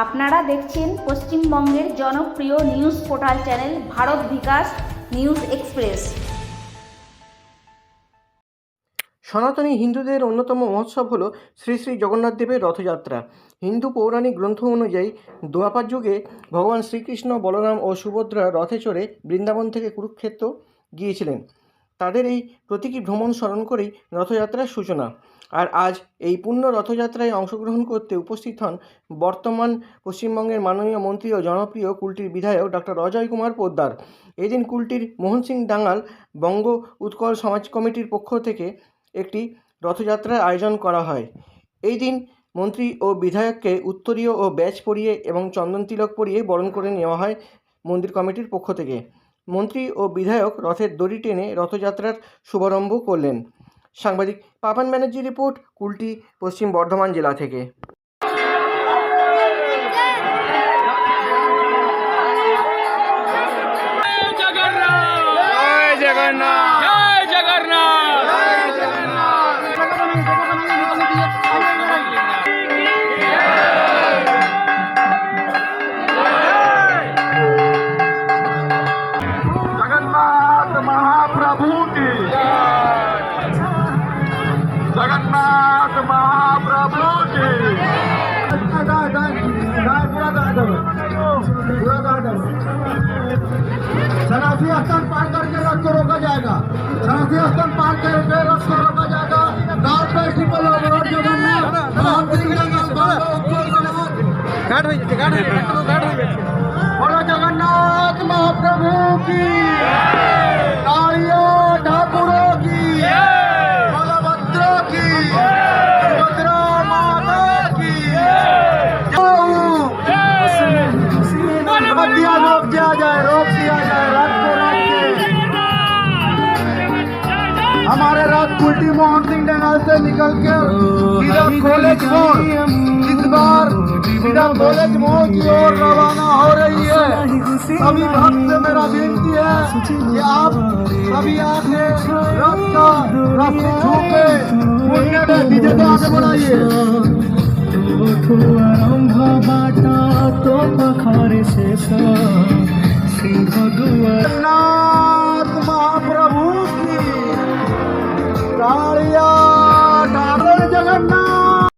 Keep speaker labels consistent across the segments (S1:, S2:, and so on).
S1: আপনারা দেখছেন পশ্চিমবঙ্গের জনপ্রিয় নিউজ পোর্টাল চ্যানেল ভারত বিকাশ নিউজ এক্সপ্রেস।
S2: সনাতনী হিন্দুদের অন্যতম মহোৎসব হল শ্রী শ্রী জগন্নাথ দেবের রথযাত্রা। হিন্দু পৌরাণিক গ্রন্থ অনুযায়ী দ্বাপর যুগে ভগবান শ্রীকৃষ্ণ, বলরাম ও সুভদ্রা রথে চড়ে বৃন্দাবন থেকে কুরুক্ষেত্র গিয়েছিলেন। তাদের এই প্রতীকী ভ্রমণ স্মরণ করেই রথযাত্রার সূচনা। আর আজ এই পূর্ণ রথযাত্রায় অংশগ্রহণ করতে উপস্থিত হন বর্তমান পশ্চিমবঙ্গের মাননীয় মন্ত্রী ও জনপ্রিয় কুলটির বিধায়ক ডক্টর অজয় কুমার পোদ্দার। এদিন কুলটির মোহন সিং ডাঙ্গাল বঙ্গ উৎকল সমাজ কমিটির পক্ষ থেকে একটি রথযাত্রার আয়োজন করা হয়। এই দিন মন্ত্রী ও বিধায়ককে উত্তরীয় ও ব্যাজ পরিয়ে এবং চন্দন তিলক পরিয়ে বরণ করে নেওয়া হয় মন্দির কমিটির পক্ষ থেকে। মন্ত্রী ও বিধায়ক রথের দড়ি টেনে রথযাত্রার শুভারম্ভ করলেন। সাংবাদিক পাপান ব্যানার্জি রিপোর্ট, কুলটি, পশ্চিম বর্ধমান জেলা থেকে।
S3: जगन्नाथ महाप्रभु की शनार्थी स्थान पार करके रथ को रोका जाएगा। शनार्थी स्थान पार करके रथ को रोका जाएगा। बोलो जगन्नाथ महाप्रभु की, कालिया ठाकुरों की, रोक दिया जाए रथ को रख के। हमारे रथ कुलटी मोहन सिंह डांगल से निकल के सीधा कॉलेज मोड़, इस बार सीधा कॉलेज मोड़ की ओर रवाना हो रही है। सभी भक्त से मेरा विनती है कि आप सभी आके रथ का रास्ते छू के पुण्य में डीजे को आगे बढ़ाइए। जगन्नाथ महाप्रभु की, कालिया ठाकुर जगन्नाथ,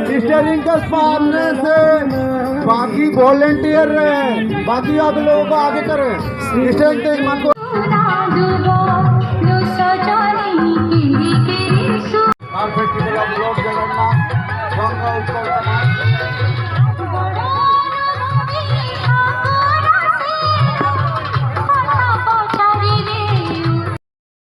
S3: स्टीयरिंग के सामने से बाकी वॉलेंटियर रहे, बाकी आप लोगों को आगे करें। स्टीयरिंग